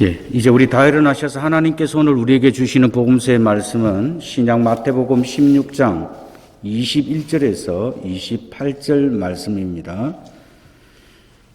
이제 우리 다 일어나셔서 하나님께서 오늘 우리에게 주시는 복음서의 말씀은 신약 마태복음 16장 21절에서 28절 말씀입니다.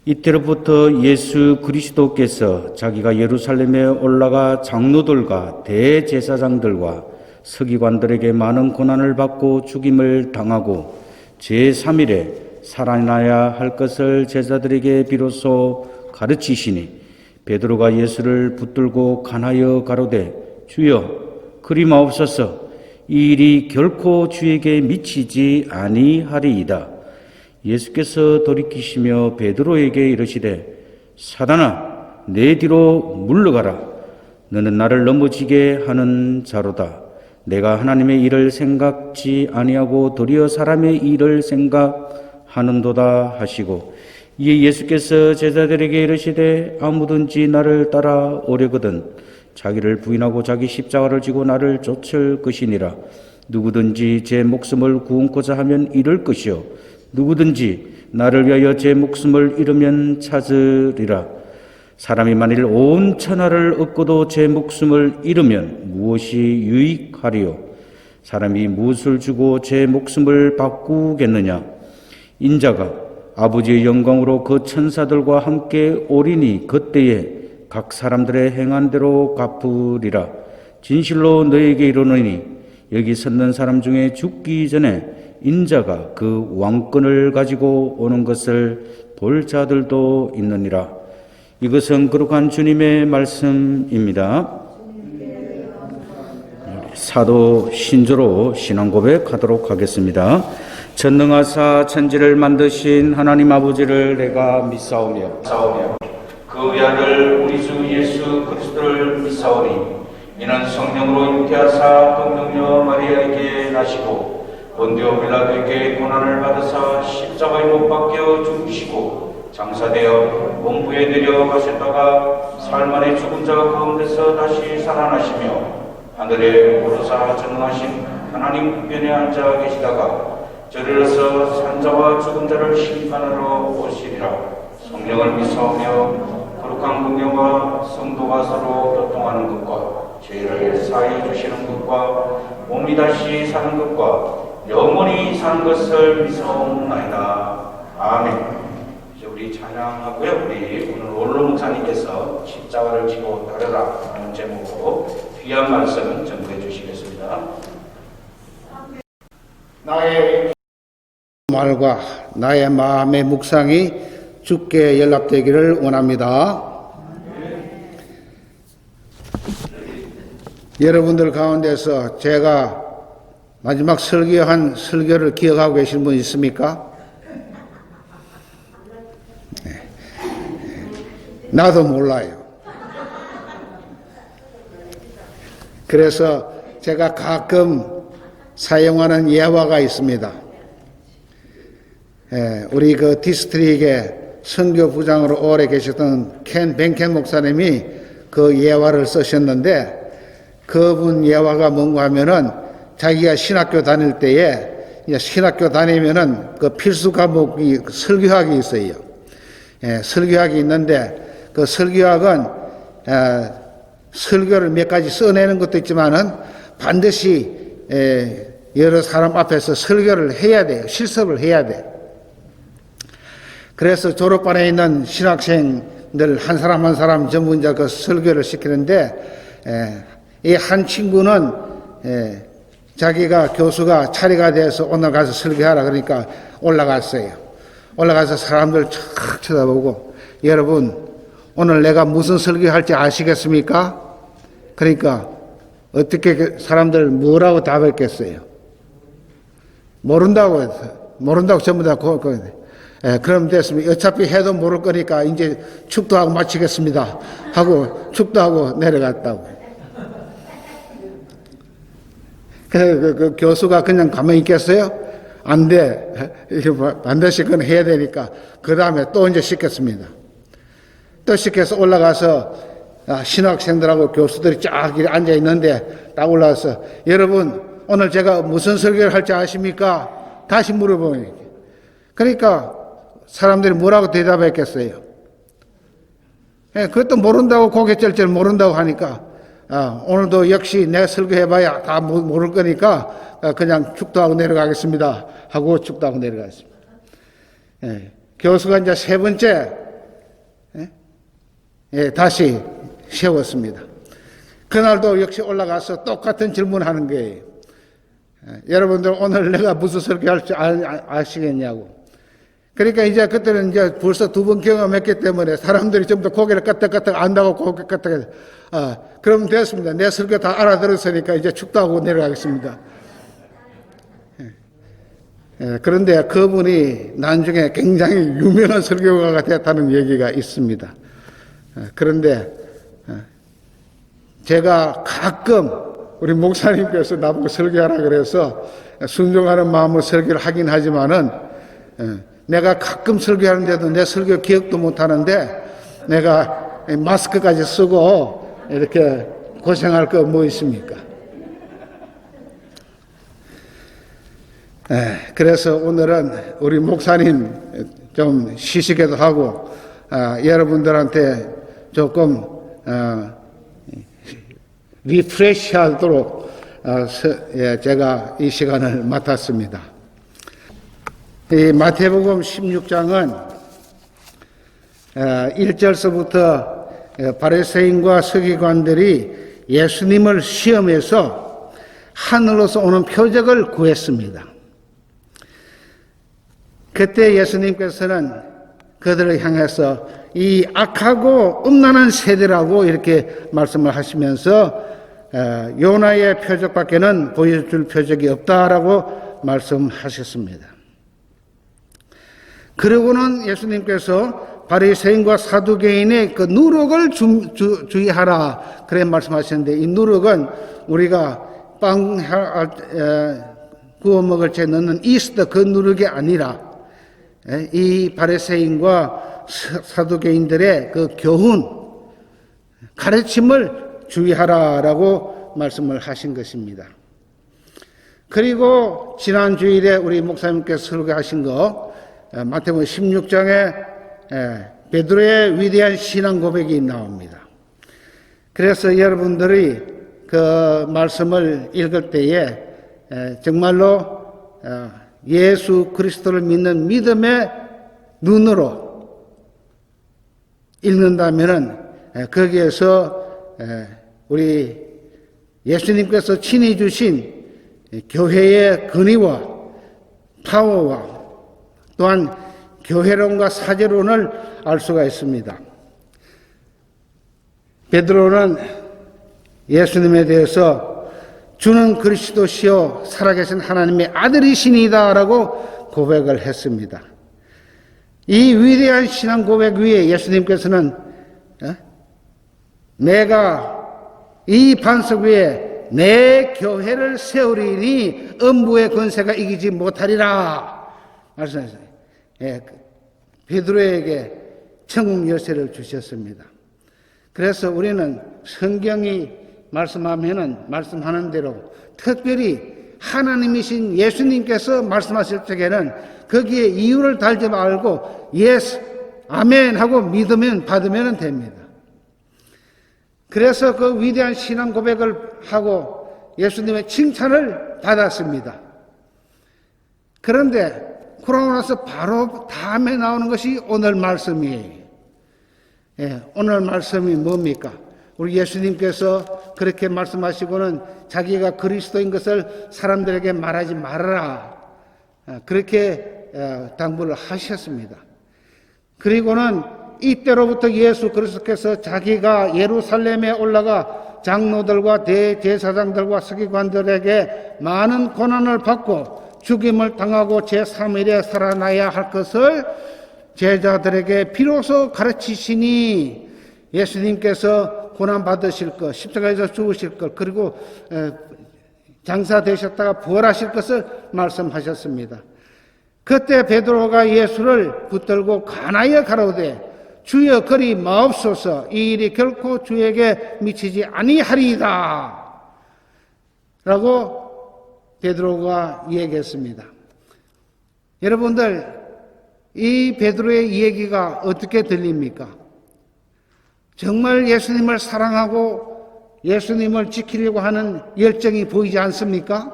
이때로부터 예수 그리스도께서 자기가 예루살렘에 올라가 장로들과 대제사장들과 서기관들에게 많은 고난을 받고 죽임을 당하고 제3일에 살아나야 할 것을 제자들에게 비로소 가르치시니 베드로가 예수를 붙들고 간하여 가로되 주여 그리 마옵소서 이 일이 결코 주에게 미치지 아니하리이다. 예수께서 돌이키시며 베드로에게 이르시되 사단아 내 뒤로 물러가라. 너는 나를 넘어지게 하는 자로다. 내가 하나님의 일을 생각지 아니하고 도리어 사람의 일을 생각하는도다 하시고 이에 예수께서 제자들에게 이르시되 아무든지 나를 따라 오려거든 자기를 부인하고 자기 십자가를 지고 나를 쫓을 것이니라. 누구든지 제 목숨을 구원코자 하면 잃을 것이요 누구든지 나를 위하여 제 목숨을 잃으면 찾으리라. 사람이 만일 온 천하를 얻고도 제 목숨을 잃으면 무엇이 유익하리요? 사람이 무엇을 주고 제 목숨을 바꾸겠느냐? 인자가 아버지의 영광으로 그 천사들과 함께 오리니 그때에 각 사람들의 행한 대로 갚으리라. 진실로 너에게 이르노니 여기 섰는 사람 중에 죽기 전에 인자가 그 왕권을 가지고 오는 것을 볼 자들도 있느니라. 이것은 거룩한 주님의 말씀입니다. 사도 신조로 신앙 고백하도록 하겠습니다. 전능하사 천지를 만드신 하나님 아버지를 내가 믿사오며 그 외아들 우리 주 예수 그리스도를 믿사오니 이는 성령으로 잉태하사 동정녀 마리아에게 나시고 본디오 빌라도에게 고난을 받으사 십자가에 못 박혀 죽으시고 장사되어 본부에 내려가셨다가 사흘 만에 죽은 자 가운데서 다시 살아나시며 하늘에 오르사 전능하신 하나님 우편에 앉아 계시다가 저리로서 산자와 죽은 자를 심판하러 오시리라. 성령을 믿사오며 거룩한 공경과 성도가 서로 교통하는 것과 죄를 사하여 주시는 것과 몸이 다시 사는 것과 영원히 사는 것을 믿사옵나이다. 아멘. 이제 우리 찬양하고요. 우리 오늘 원로 목사님께서 십자가를 지고 따르라 하는 제목으로 귀한 말씀 전해 주시겠습니다. 나의 말과 나의 마음의 묵상이 주께 연락되기를 원합니다. 여러분들 가운데서 제가 마지막 설교한 설교를 기억하고 계신 분 있습니까? 나도 몰라요. 그래서 제가 가끔 사용하는 예화가 있습니다. 우리 그 디스트릭의 선교부장으로 오래 계셨던 켄 벤켄 목사님이 그 예화를 쓰셨는데 그분 예화가 뭔가 하면은 자기가 신학교 다닐 때에 신학교 다니면은 그 필수 과목이 설교학이 있어요. 설교학이 있는데 그 설교학은 설교를 몇 가지 써내는 것도 있지만은 반드시 여러 사람 앞에서 설교를 해야 돼요. 실습을 해야 돼. 그래서 졸업반에 있는 신학생들 한 사람 한 사람 전부 이제 그 설교를 시키는데 이 한 친구는 자기가 교수가 차례가 돼서 오늘 가서 설교하라 그러니까 올라갔어요. 올라가서 사람들 촥 쳐다보고 여러분 오늘 내가 무슨 설교할지 아시겠습니까? 그러니까 어떻게 사람들 뭐라고 답했겠어요? 모른다고 전부 다 그럼 됐습니다. 어차피 해도 모를 거니까 이제 축도하고 마치겠습니다 하고 축도하고 내려갔다고. 그 교수가 그냥 가만히 있겠어요? 안 돼. 반드시 그건 해야 되니까 그 다음에 또 이제 시켰습니다. 또 시켜서 올라가서 신학생들하고 교수들이 쫙 앉아 있는데 딱 올라와서 여러분 오늘 제가 무슨 설교를 할지 아십니까? 다시 물어보니 그러니까 사람들이 뭐라고 대답했겠어요? 예, 그것도 모른다고 고개 쩔쩔 모른다고 하니까 오늘도 역시 내가 설교해봐야 다 모를 거니까 그냥 축도하고 내려가겠습니다 하고 축도하고 내려가겠습니다. 예, 교수가 이제 세 번째 다시 세웠습니다. 그날도 역시 올라가서 똑같은 질문하는 거예요. 여러분들 오늘 내가 무슨 설교할지 아시겠냐고. 그러니까 이제 그때는 이제 벌써 두 번 경험했기 때문에 사람들이 좀 더 고개를 까딱까딱 안다고 고개 까딱. 그럼 됐습니다. 내 설교 다 알아들었으니까 이제 축도하고 내려가겠습니다. 그런데 그분이 나중에 굉장히 유명한 설교가가 됐다는 얘기가 있습니다. 그런데 제가 가끔 우리 목사님께서 나보고 설교하라 그래서 순종하는 마음으로 설교를 하긴 하지만은 내가 가끔 설교하는데도 내 설교 기억도 못 하는데 내가 마스크까지 쓰고 이렇게 고생할 거 뭐 있습니까? 그래서 오늘은 우리 목사님 좀 시식에도 하고 여러분들한테 조금 리프레시 하도록 제가 이 시간을 맡았습니다. 이 마태복음 16장은 1절서부터 바리새인과 서기관들이 예수님을 시험해서 하늘로서 오는 표적을 구했습니다. 그때 예수님께서는 그들을 향해서 이 악하고 음란한 세대라고 이렇게 말씀을 하시면서 요나의 표적밖에는 보여줄 표적이 없다라고 말씀하셨습니다. 그리고는 예수님께서 바리새인과 사두개인의 그 누룩을 주의하라 그래 말씀하셨는데, 이 누룩은 우리가 빵 구워 먹을 때 넣는 이스트 그 누룩이 아니라 이 바리새인과 사두개인들의 그 교훈 가르침을 주의하라라고 말씀을 하신 것입니다. 그리고 지난 주일에 우리 목사님께서 설교하신 거 마태복음 16장에 베드로의 위대한 신앙 고백이 나옵니다. 그래서 여러분들이 그 말씀을 읽을 때에 정말로 예수 그리스도를 믿는 믿음의 눈으로 읽는다면은 거기에서 우리 예수님께서 친히 주신 교회의 근위와 파워와 또한 교회론과 사제론을 알 수가 있습니다. 베드로는 예수님에 대해서 주는 그리스도시요 살아계신 하나님의 아들이시니다라고 고백을 했습니다. 이 위대한 신앙 고백 위에 예수님께서는 내가 이 반석 위에 내 교회를 세우리니 음부의 권세가 이기지 못하리라 말씀하셨어요. 베드로에게 천국 열쇠를 주셨습니다. 그래서 우리는 성경이 말씀하는 대로 특별히 하나님이신 예수님께서 말씀하실 적에는 거기에 이유를 달지 말고 예스, 아멘 하고 믿으면 받으면 됩니다. 그래서 그 위대한 신앙 고백을 하고 예수님의 칭찬을 받았습니다. 그런데 그러고 나서 바로 다음에 나오는 것이 오늘 말씀이에요. 오늘 말씀이 뭡니까? 우리 예수님께서 그렇게 말씀하시고는 자기가 그리스도인 것을 사람들에게 말하지 말아라. 그렇게 당부를 하셨습니다. 그리고는 이때로부터 예수 그리스도께서 자기가 예루살렘에 올라가 장로들과 대제사장들과 서기관들에게 많은 고난을 받고 죽임을 당하고 제3일에 살아나야 할 것을 제자들에게 비로소 가르치시니 예수님께서 고난받으실 것, 십자가에서 죽으실 것, 그리고 장사되셨다가 부활하실 것을 말씀하셨습니다. 그때 베드로가 예수를 붙들고 간하여 가로되 주여 그리 마옵소서, 이 일이 결코 주에게 미치지 아니하리이다 라고 베드로가 얘기했습니다. 여러분들, 이 베드로의 얘기가 어떻게 들립니까? 정말 예수님을 사랑하고 예수님을 지키려고 하는 열정이 보이지 않습니까?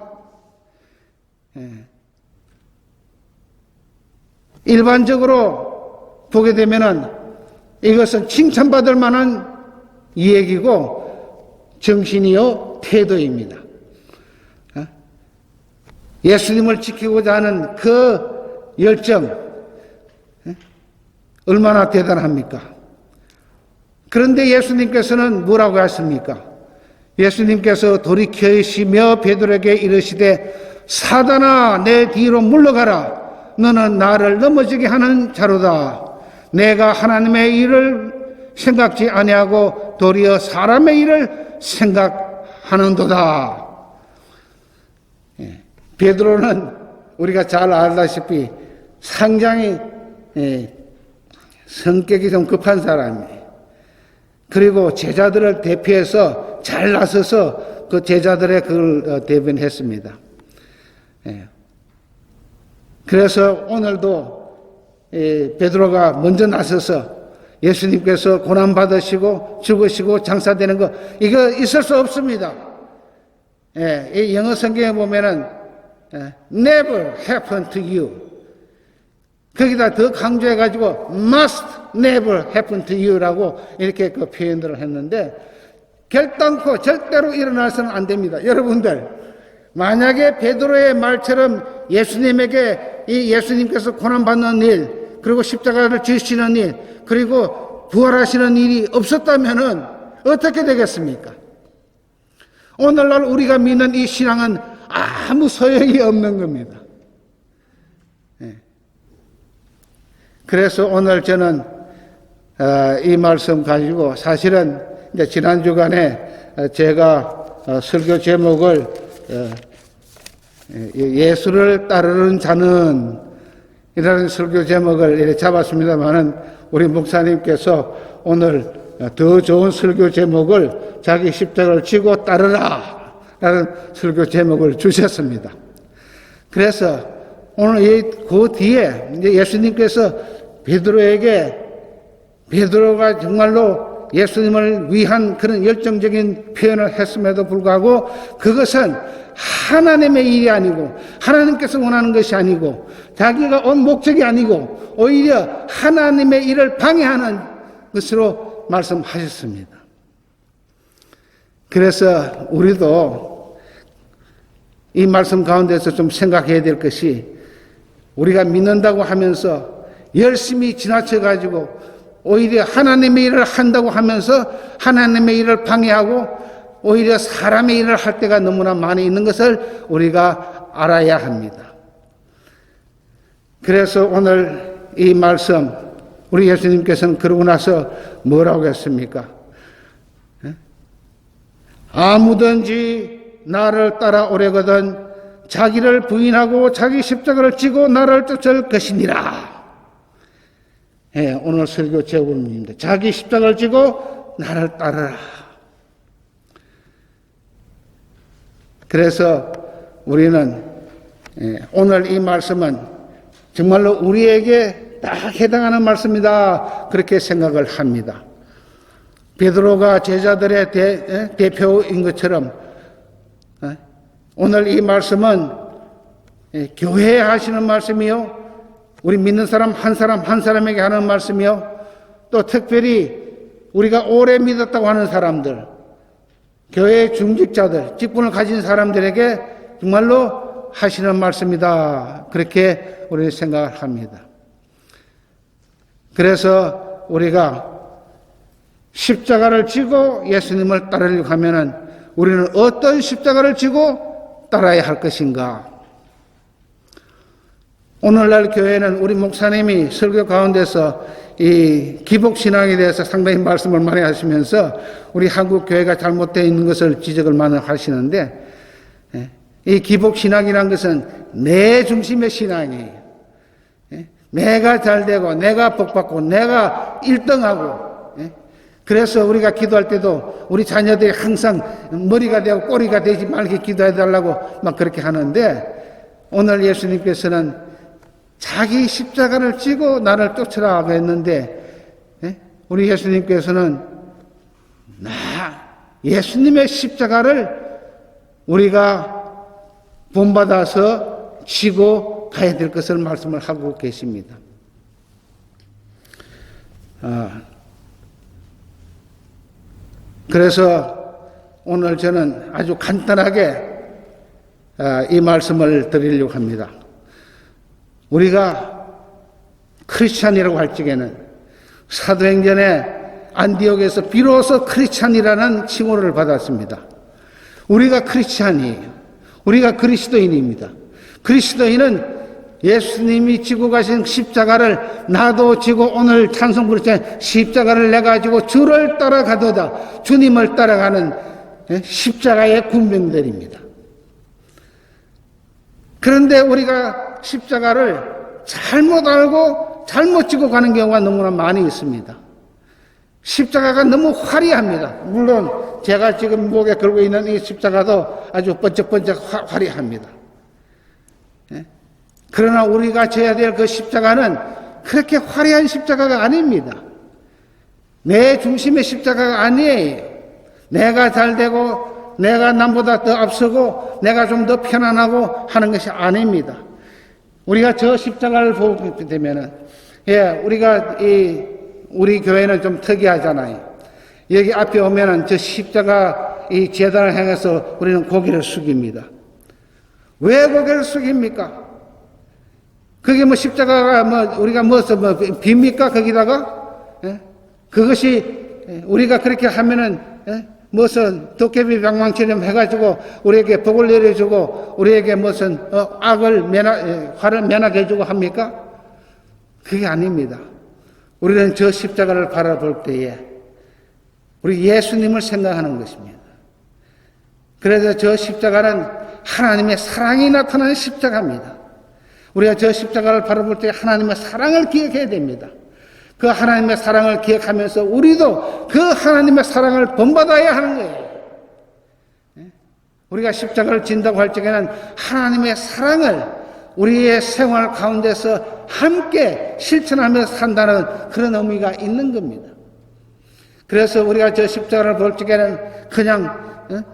일반적으로 보게 되면은 이것은 칭찬받을 만한 이야기고 정신이요 태도입니다. 예수님을 지키고자 하는 그 열정 얼마나 대단합니까? 그런데 예수님께서는 뭐라고 하십니까? 예수님께서 돌이켜시며 베드로에게 이르시되 사단아 내 뒤로 물러가라 너는 나를 넘어지게 하는 자로다. 내가 하나님의 일을 생각지 아니하고 도리어 사람의 일을 생각하는도다. 베드로는 우리가 잘 알다시피 상당히 성격이 좀 급한 사람이에요. 그리고 제자들을 대표해서 잘 나서서 그 제자들의 그걸 대변했습니다. 그래서 오늘도 베드로가 먼저 나서서 예수님께서 고난받으시고 죽으시고 장사되는 거 이거 있을 수 없습니다. 이 영어 성경에 보면은 never happen to you 거기다 더 강조해가지고 must never happen to you라고 이렇게 그 표현들을 했는데 결단코 절대로 일어나서는 안 됩니다. 여러분들 만약에 베드로의 말처럼 예수님에게 이 예수님께서 고난받는 일 그리고 십자가를 지시는 일 그리고 부활하시는 일이 없었다면은 어떻게 되겠습니까? 오늘날 우리가 믿는 이 신앙은 아무 소용이 없는 겁니다. 그래서 오늘 저는 이 말씀 가지고 사실은 이제 지난 주간에 제가 설교 제목을 예수를 따르는 자는 이라는 설교 제목을 이렇게 잡았습니다만은 우리 목사님께서 오늘 더 좋은 설교 제목을 자기 십자가를 지고 따르라 라는 설교 제목을 주셨습니다. 그래서 오늘 그 뒤에 이제 예수님께서 베드로가 정말로 예수님을 위한 그런 열정적인 표현을 했음에도 불구하고 그것은 하나님의 일이 아니고 하나님께서 원하는 것이 아니고 자기가 온 목적이 아니고 오히려 하나님의 일을 방해하는 것으로 말씀하셨습니다. 그래서 우리도 이 말씀 가운데서 좀 생각해야 될 것이 우리가 믿는다고 하면서 열심히 지나쳐가지고 오히려 하나님의 일을 한다고 하면서 하나님의 일을 방해하고 오히려 사람의 일을 할 때가 너무나 많이 있는 것을 우리가 알아야 합니다. 그래서 오늘 이 말씀 우리 예수님께서는 그러고 나서 뭐라고 했습니까? 아무든지 나를 따라오려거든 자기를 부인하고 자기 십자가를 지고 나를 쫓을 것이니라. 오늘 설교 제목입니다. 자기 십자가를 지고 나를 따르라. 그래서 우리는 오늘 이 말씀은 정말로 우리에게 딱 해당하는 말씀이다. 그렇게 생각을 합니다. 베드로가 제자들의 대표인 것처럼 오늘 이 말씀은 교회에 하시는 말씀이요. 우리 믿는 사람 한 사람에게 하는 말씀이요. 또 특별히 우리가 오래 믿었다고 하는 사람들, 교회의 중직자들, 직분을 가진 사람들에게 정말로 하시는 말씀이다. 그렇게 우리는 생각을 합니다. 그래서 우리가 십자가를 지고 예수님을 따르려고 하면은 우리는 어떤 십자가를 지고 따라야 할 것인가? 오늘날 교회는 우리 목사님이 설교 가운데서 이 기복신앙에 대해서 상당히 말씀을 많이 하시면서 우리 한국 교회가 잘못되어 있는 것을 지적을 많이 하시는데 이 기복신앙이라는 것은 내 중심의 신앙이에요. 내가 잘되고 내가 복받고 내가 1등하고 그래서 우리가 기도할 때도 우리 자녀들이 항상 머리가 되고 꼬리가 되지 말게 기도해달라고 막 그렇게 하는데 오늘 예수님께서는 자기 십자가를 지고 나를 쫓으라 하고 했는데 우리 예수님께서는 예수님의 십자가를 우리가 본받아서 지고 가야 될 것을 말씀을 하고 계십니다. 그래서 오늘 저는 아주 간단하게 이 말씀을 드리려고 합니다. 우리가 크리스찬이라고 할 적에는 사도행전에 안디옥에서 비로소 크리스찬이라는 칭호를 받았습니다. 우리가 크리스찬이에요. 우리가 그리스도인입니다. 그리스도인은 예수님이 지고 가신 십자가를 나도 지고 오늘 찬송 부르짖는 십자가를 내가 지고 주를 따라가도다. 주님을 따라가는 십자가의 군병들입니다. 그런데 우리가 십자가를 잘못 알고 잘못 지고 가는 경우가 너무나 많이 있습니다. 십자가가 너무 화려합니다. 물론 제가 지금 목에 걸고 있는 이 십자가도 아주 번쩍번쩍 화려합니다. 그러나 우리가 져야 될 그 십자가는 그렇게 화려한 십자가가 아닙니다. 내 중심의 십자가가 아니에요. 내가 잘 되고 내가 남보다 더 앞서고 내가 좀 더 편안하고 하는 것이 아닙니다. 우리가 저 십자가를 보게 되면은 우리가 우리 교회는 좀 특이하잖아요. 여기 앞에 오면은 저 십자가 이 제단을 향해서 우리는 고개를 숙입니다. 왜 고개를 숙입니까? 그게 뭐 십자가가 우리가 빕니까? 거기다가? 그것이 우리가 그렇게 하면은 무슨 도깨비 방망처럼 해가지고 우리에게 복을 내려주고 우리에게 무슨 화를 면하게 해주고 합니까? 그게 아닙니다. 우리는 저 십자가를 바라볼 때에 우리 예수님을 생각하는 것입니다. 그래서 저 십자가는 하나님의 사랑이 나타나는 십자가입니다. 우리가 저 십자가를 바라볼 때 하나님의 사랑을 기억해야 됩니다. 그 하나님의 사랑을 기억하면서 우리도 그 하나님의 사랑을 본받아야 하는 거예요. 우리가 십자가를 진다고 할 적에는 하나님의 사랑을 우리의 생활 가운데서 함께 실천하면서 산다는 그런 의미가 있는 겁니다. 그래서 우리가 저 십자가를 볼 적에는 그냥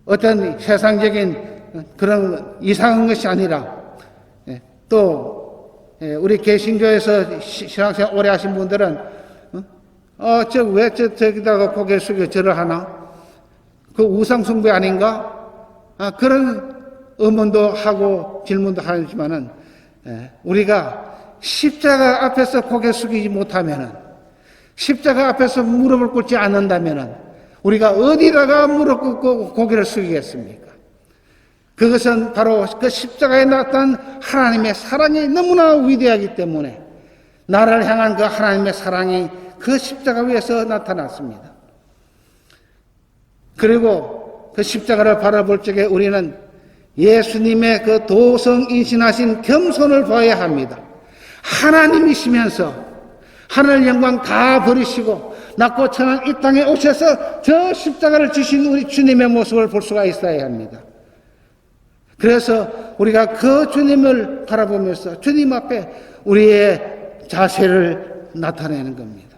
어떤 세상적인 그런 이상한 것이 아니라 또 우리 개신교에서 신앙생활 오래 하신 분들은 왜 저기다가 고개 숙여 절을 하나? 그 우상숭배 아닌가? 그런 의문도 하고 질문도 하지만은 우리가 십자가 앞에서 고개 숙이지 못하면은 십자가 앞에서 무릎을 꿇지 않는다면은 우리가 어디다가 무릎 꿇고 고개를 숙이겠습니까? 그것은 바로 그 십자가에 나타난 하나님의 사랑이 너무나 위대하기 때문에 나를 향한 그 하나님의 사랑이 그 십자가 위에서 나타났습니다. 그리고 그 십자가를 바라볼 적에 우리는 예수님의 그 도성인신하신 겸손을 봐야 합니다. 하나님이시면서 하늘 영광 다 버리시고 낮고 천한 이 땅에 오셔서 저 십자가를 지신 우리 주님의 모습을 볼 수가 있어야 합니다. 그래서 우리가 그 주님을 바라보면서 주님 앞에 우리의 자세를 나타내는 겁니다.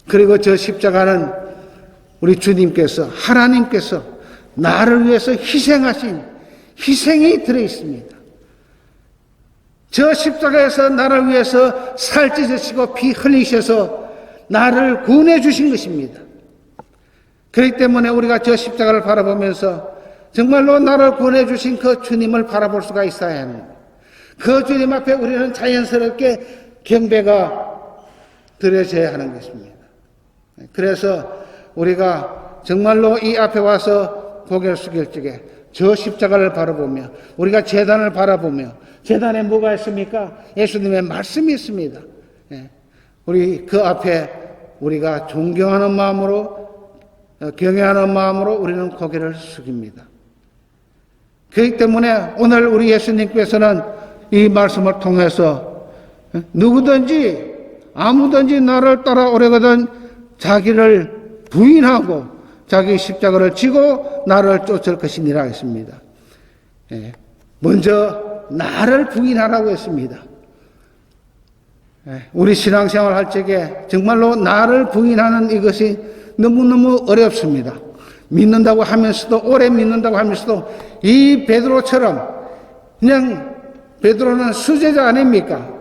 그리고 저 십자가는 우리 주님께서 하나님께서 나를 위해서 희생하신 희생이 들어있습니다. 저 십자가에서 나를 위해서 살 찢으시고 피 흘리셔서 나를 구원해 주신 것입니다. 그렇기 때문에 우리가 저 십자가를 바라보면서 정말로 나를 구원해 주신 그 주님을 바라볼 수가 있어야 합니다. 그 주님 앞에 우리는 자연스럽게 경배가 드려져야 하는 것입니다. 그래서 우리가 정말로 이 앞에 와서 고개를 숙일 적에 저 십자가를 바라보며 우리가 제단을 바라보며 제단에 뭐가 있습니까? 예수님의 말씀이 있습니다. 우리 그 앞에 우리가 존경하는 마음으로 경외하는 마음으로 우리는 고개를 숙입니다. 그렇기 때문에 오늘 우리 예수님께서는 이 말씀을 통해서 누구든지 아무든지 나를 따라오려거든 자기를 부인하고 자기 십자가를 지고 나를 쫓을 것이니라 했습니다. 먼저 나를 부인하라고 했습니다. 우리 신앙생활 할 적에 정말로 나를 부인하는 이것이 너무너무 어렵습니다. 믿는다고 하면서도, 오래 믿는다고 하면서도 이 베드로처럼 그냥 베드로는 수제자 아닙니까?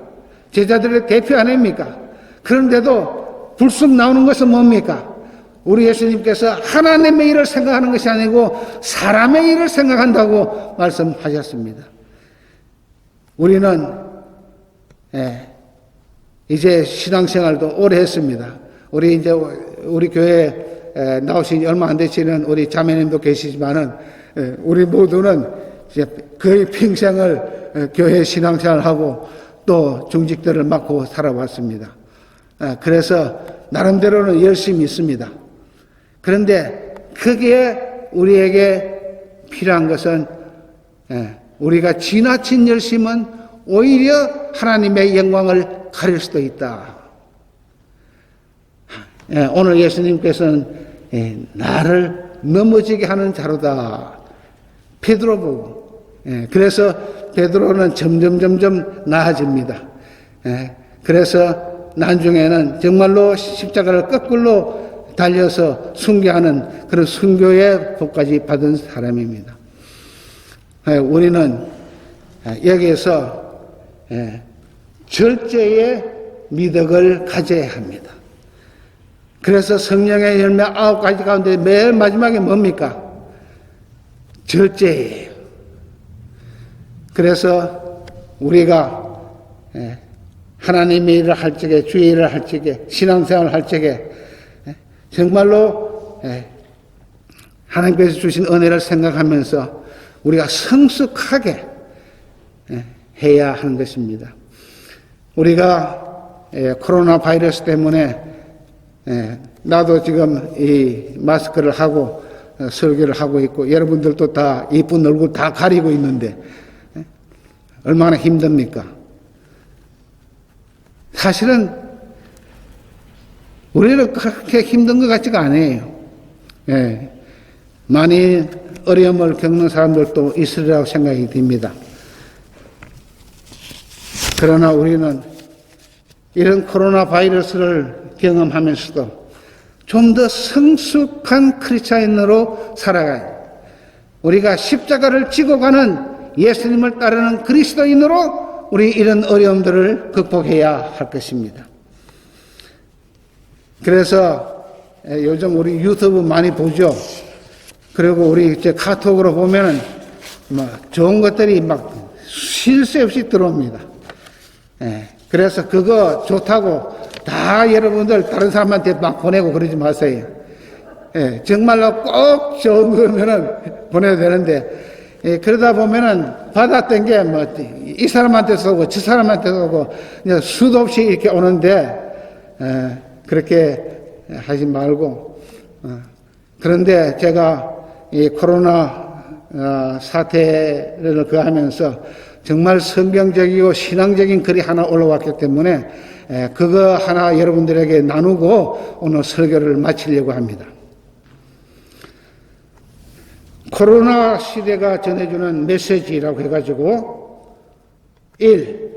제자들의 대표 아닙니까? 그런데도 불쑥 나오는 것은 뭡니까? 우리 예수님께서 하나님의 일을 생각하는 것이 아니고 사람의 일을 생각한다고 말씀하셨습니다. 우리는 이제 신앙생활도 오래 했습니다. 우리 교회에 나오신 지 얼마 안 되시는 우리 자매님도 계시지만은 우리 모두는 이제 거의 평생을 교회 신앙생활하고 또 중직들을 맡고 살아왔습니다. 그래서 나름대로는 열심히 있습니다. 그런데 거기에 우리에게 필요한 것은 우리가 지나친 열심은 오히려 하나님의 영광을 가릴 수도 있다. 오늘 예수님께서는 나를 넘어지게 하는 자로다. 베드로 보고. 그래서 베드로는 점점 나아집니다. 그래서 나중에는 정말로 십자가를 거꾸로 달려서 순교하는 그런 순교의 복까지 받은 사람입니다. 우리는 여기에서 절제의 미덕을 가져야 합니다. 그래서 성령의 열매 9가지 가운데 맨 마지막에 뭡니까? 절제예요. 그래서 우리가 하나님의 일을 할 적에, 주의 일을 할 적에, 신앙생활을 할 적에 정말로 하나님께서 주신 은혜를 생각하면서 우리가 성숙하게 해야 하는 것입니다. 우리가 코로나 바이러스 때문에 나도 지금 이 마스크를 하고 설교를 하고 있고 여러분들도 다 이쁜 얼굴 다 가리고 있는데 얼마나 힘듭니까? 사실은 우리는 그렇게 힘든 것 같지가 않아요. 많이 어려움을 겪는 사람들도 있으리라고 생각이 듭니다. 그러나 우리는 이런 코로나 바이러스를 경험하면서도 좀 더 성숙한 크리스찬으로 살아가요. 우리가 십자가를 지고 가는 예수님을 따르는 그리스도인으로 우리 이런 어려움들을 극복해야 할 것입니다. 그래서 요즘 우리 유튜브 많이 보죠. 그리고 우리 이제 카톡으로 보면은 막 좋은 것들이 막 쉴 새 없이 들어옵니다. 그래서 그거 좋다고 다 여러분들 다른 사람한테 막 보내고 그러지 마세요. 정말로 꼭 좋은 거면은 보내야 되는데, 그러다 보면은 받았던 게 뭐 이 사람한테 쏘고 저 사람한테 쏘고 수도 없이 이렇게 오는데, 그렇게 하지 말고. 그런데 제가 이 코로나 사태를 하면서 정말 성경적이고 신앙적인 글이 하나 올라왔기 때문에 그거 하나 여러분들에게 나누고 오늘 설교를 마치려고 합니다. 코로나 시대가 전해주는 메시지라고 해가지고 1.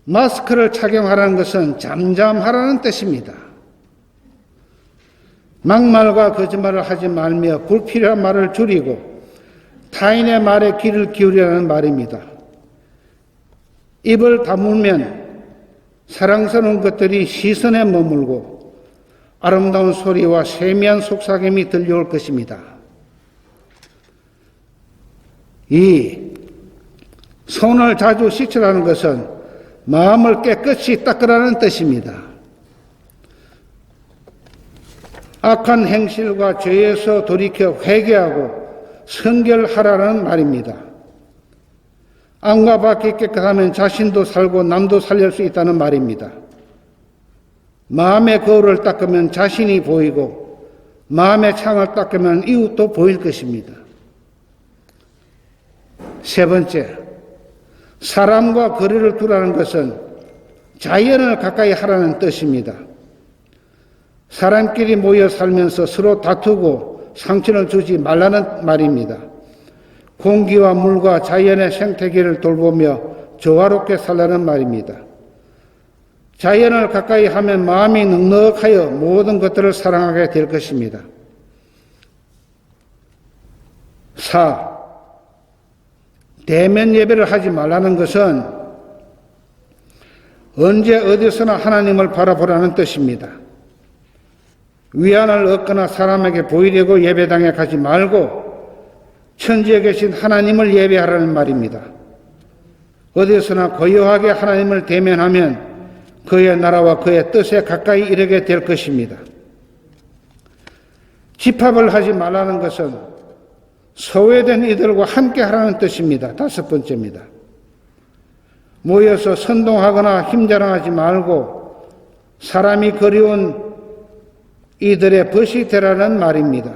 마스크를 착용하라는 것은 잠잠하라는 뜻입니다. 막말과 거짓말을 하지 말며 불필요한 말을 줄이고 타인의 말에 귀를 기울이라는 말입니다. 입을 다물면 사랑스러운 것들이 시선에 머물고 아름다운 소리와 세미한 속삭임이 들려올 것입니다. 2. 손을 자주 씻으라는 것은 마음을 깨끗이 닦으라는 뜻입니다. 악한 행실과 죄에서 돌이켜 회개하고 성결하라는 말입니다. 안과 밖이 깨끗하면 자신도 살고 남도 살릴 수 있다는 말입니다. 마음의 거울을 닦으면 자신이 보이고 마음의 창을 닦으면 이웃도 보일 것입니다. 3번째, 사람과 거리를 두라는 것은 자연을 가까이 하라는 뜻입니다. 사람끼리 모여 살면서 서로 다투고 상처를 주지 말라는 말입니다. 공기와 물과 자연의 생태계를 돌보며 조화롭게 살라는 말입니다. 자연을 가까이 하면 마음이 넉넉하여 모든 것들을 사랑하게 될 것입니다. 4. 대면 예배를 하지 말라는 것은 언제 어디서나 하나님을 바라보라는 뜻입니다. 위안을 얻거나 사람에게 보이려고 예배당에 가지 말고 천지에 계신 하나님을 예배하라는 말입니다. 어디서나 고요하게 하나님을 대면하면 그의 나라와 그의 뜻에 가까이 이르게 될 것입니다. 집합을 하지 말라는 것은 소외된 이들과 함께 하라는 뜻입니다. 5번째입니다. 모여서 선동하거나 힘자랑하지 말고 사람이 그리운 이들의 벗이 되라는 말입니다.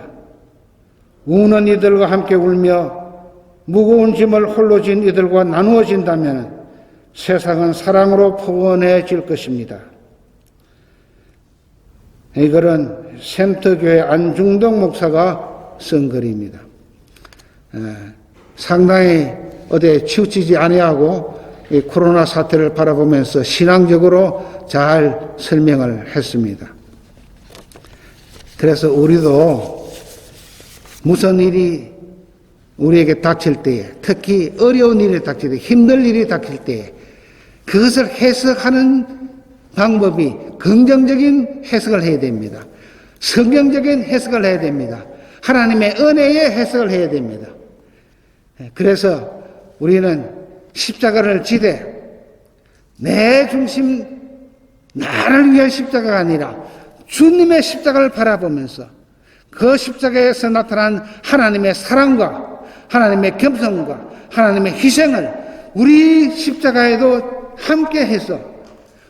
우는 이들과 함께 울며 무거운 짐을 홀로 진 이들과 나누어진다면 세상은 사랑으로 포근해질 것입니다. 이거는 센터교회 안중동 목사가 쓴 글입니다. 상당히 어디에 치우치지 아니하고 이 코로나 사태를 바라보면서 신앙적으로 잘 설명을 했습니다. 그래서 우리도 무슨 일이 우리에게 닥칠 때에, 특히 어려운 일이 닥칠 때, 힘들 일이 닥칠 때에 그것을 해석하는 방법이 긍정적인 해석을 해야 됩니다. 성경적인 해석을 해야 됩니다. 하나님의 은혜의 해석을 해야 됩니다. 그래서 우리는 십자가를 지되 내 중심, 나를 위한 십자가가 아니라 주님의 십자가를 바라보면서 그 십자가에서 나타난 하나님의 사랑과 하나님의 겸손과 하나님의 희생을 우리 십자가에도 함께 해서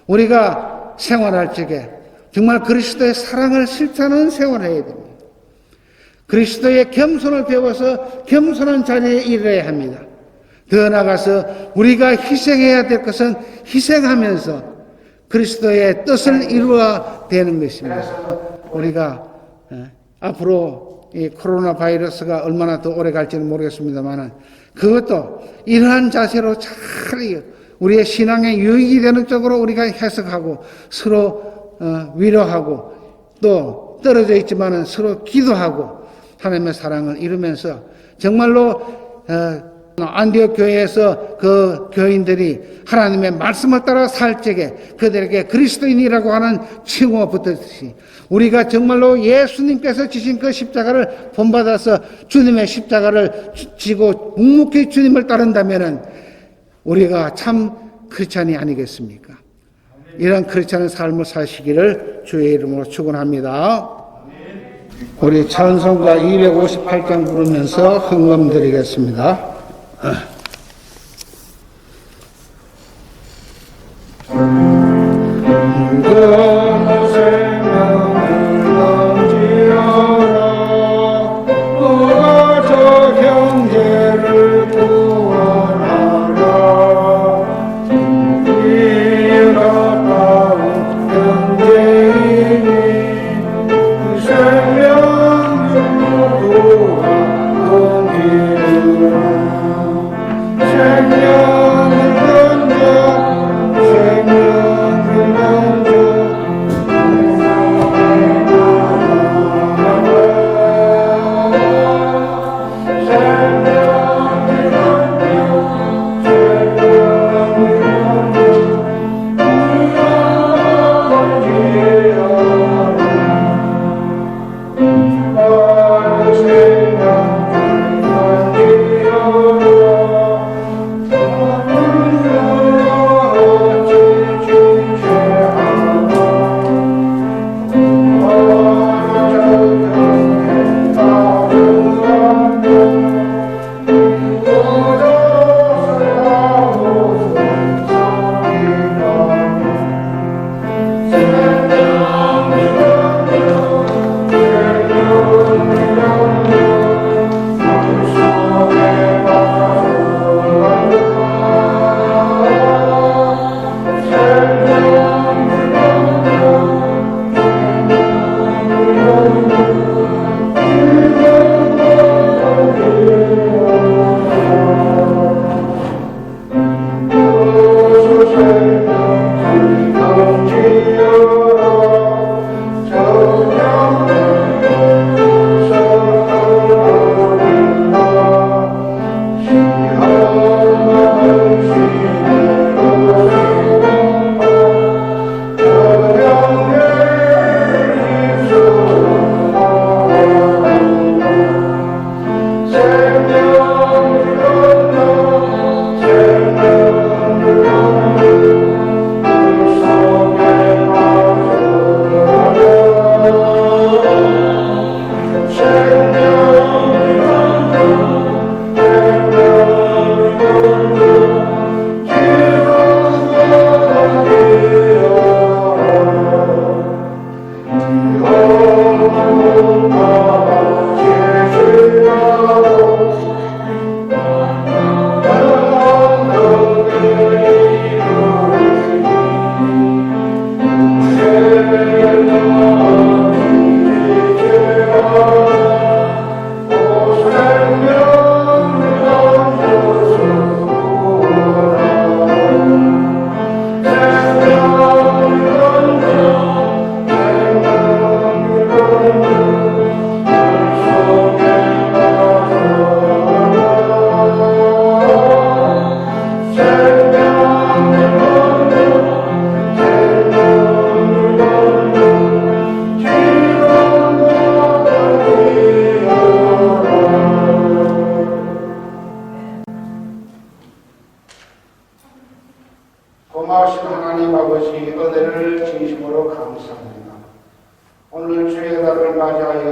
우리가 생활할 적에 정말 그리스도의 사랑을 실천하는 생활을 해야 됩니다. 그리스도의 겸손을 배워서 겸손한 자리에 이르러야 합니다. 더 나아가서 우리가 희생해야 될 것은 희생하면서 그리스도의 뜻을 이루어야 되는 것입니다. 우리가 앞으로 이 코로나 바이러스가 얼마나 더 오래 갈지는 모르겠습니다만 그것도 이러한 자세로 잘 우리의 신앙에 유익이 되는 쪽으로 우리가 해석하고 서로 위로하고 또 떨어져 있지만 서로 기도하고 하나님의 사랑을 이루면서 정말로 안디옥 교회에서 그 교인들이 하나님의 말씀을 따라 살 적에 그들에게 그리스도인이라고 하는 칭호가 붙었듯이 우리가 정말로 예수님께서 지신 그 십자가를 본받아서 주님의 십자가를 지고 묵묵히 주님을 따른다면 우리가 참 크리스찬이 아니겠습니까? 이런 크리스찬의 삶을 사시기를 주의 이름으로 축원합니다. 우리 찬송가 258장 부르면서 헌금 드리겠습니다.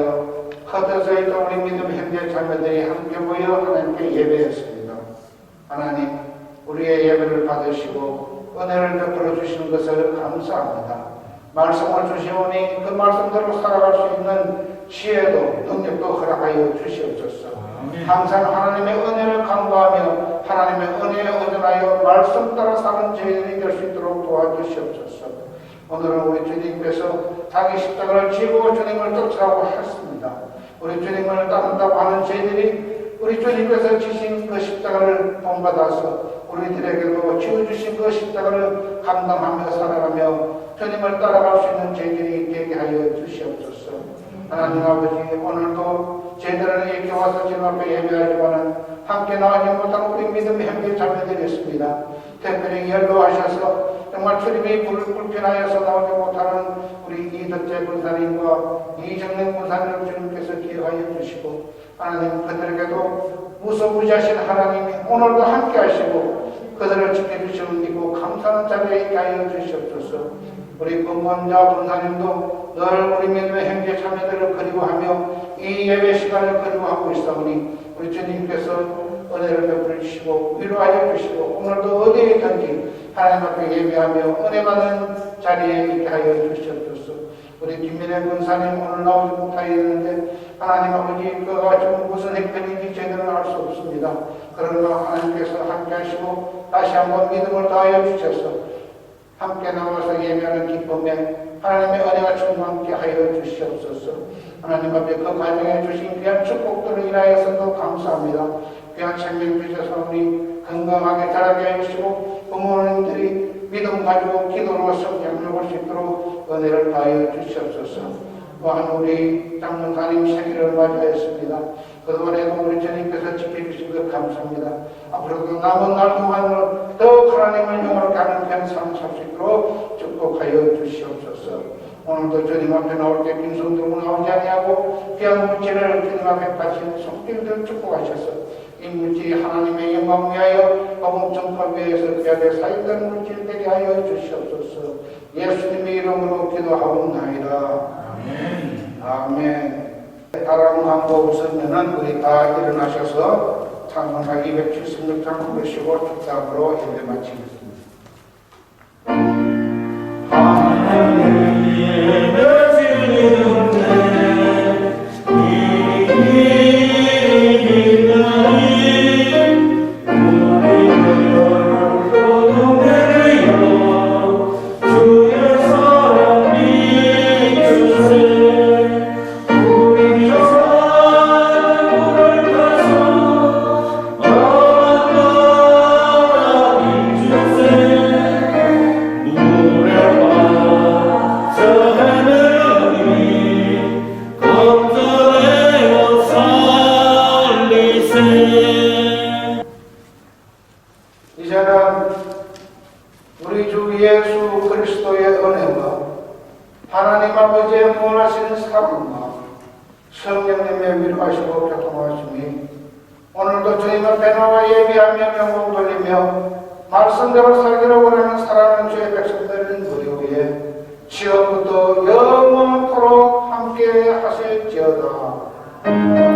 위하여 흩어져 있던 우리 믿음 형제 자매들이 함께 모여 하나님께 예배했습니다. 하나님, 우리의 예배를 받으시고 은혜를 베풀어 주시는 것을 감사합니다. 말씀을 주시오니 그 말씀대로 살아갈 수 있는 지혜도 능력도 허락하여 주시옵소서. 항상 하나님의 은혜를 간구하며 하나님의 은혜에 의존하여 말씀 따라 사는 저희들이 될 수 있도록 도와주시옵소서. 오늘은 우리 주님께서 자기 십자가를 지고 주님을 쫓아가고 했습니다. 우리 주님을 따른다고 하는 저희들이 우리 주님께서 지신 그 십자가를 본받아서 우리들에게도 지어주신 그 십자가를 감당하며 살아가며 주님을 따라갈 수 있는 저희들이 되게 하여 주시옵소서. 하나님 아버지, 오늘도 저희들은 이렇게 와서 주님 앞에 예배하지만은 함께 나가지 못한 우리 믿음의 형제 자매들이 있습니다. 특별히 연로하셔서 정말 주님이 불편하여서 나오지 못하는 우리 이덕재 군사님과 이정래 군사님을 주님께서 기억하여 주시고, 하나님 그들에게도 무소부지하신 하나님이 오늘도 함께 하시고 그들을 지켜주시는 믿고 감사하는 자리에 있게 하여 주시옵소서. 우리 공무원자 군사님도 늘 우리 믿음의 형제 자매들을 그리워하며 이 예배 시간을 그리워하고 있사오니 우리 주님께서 은혜를 베풀어 주시고 위로하여 주시고 오늘도 어디에 있든지 하나님 앞에 예배하며 은혜 받는 자리에 있게 하여 주시옵소서. 우리 김민혜 군사님 오늘 나오지 못하였는데 하나님 아버지 그가 지금 무슨 형편인지 제대로 알 수 없습니다. 그러나 하나님께서 함께 하시고 다시 한번 믿음을 다하여 주셔서 함께 나와서 예배하는 기쁨에 하나님의 은혜가 충만케 하여 주시옵소서. 하나님 앞에 그 가정에 주신 귀한 축복들을 인하여서도 감사합니다. 귀한 생명 주셔서 우리 건강하게 자라게 해주시고 부모님들이 믿음 가지고 기도로 성장 먹을 수 있도록 은혜를 다하여 주시옵소서. 또한 우리 장로사님 생일을 맞이하였습니다. 그동안에도 우리 주님께서 지켜주신 것 감사합니다. 앞으로도 남은 날 동안으로 더욱 하나님을 영원하게 하는 그런 삶을 살 수 있도록 축복하여 주시옵소서. 오늘도 주님 앞에 나올 때 빈손 들고 나오지 아니하고 귀한 물질을 주님 앞에 바치는 손길들 축복하셔서 이 물질이 하나님의 영광 위하여 복음 전파 위해서 귀하게 사용되는 물질 되게 하여 주시옵소서. 예수님의 이름으로 기도하옵나이다. 아멘. 아멘. 다른 광고 없으면은 우리 다 일어나셔서 찬송가 276장 부르시고 축사으로 예배 마치겠습니다. 이제는 우리 주 예수 그리스도의 은혜와 하나님 아버지의 무한하신 사랑과 성령님의 위로하시고 교통하심이 오늘도 주님 앞에 나와 예비하며 영광 돌리며 말씀대로 살기를 원하는 사랑하는 주의 백성들은 우리 위에 지금부터 영원토록 함께 하실지어다.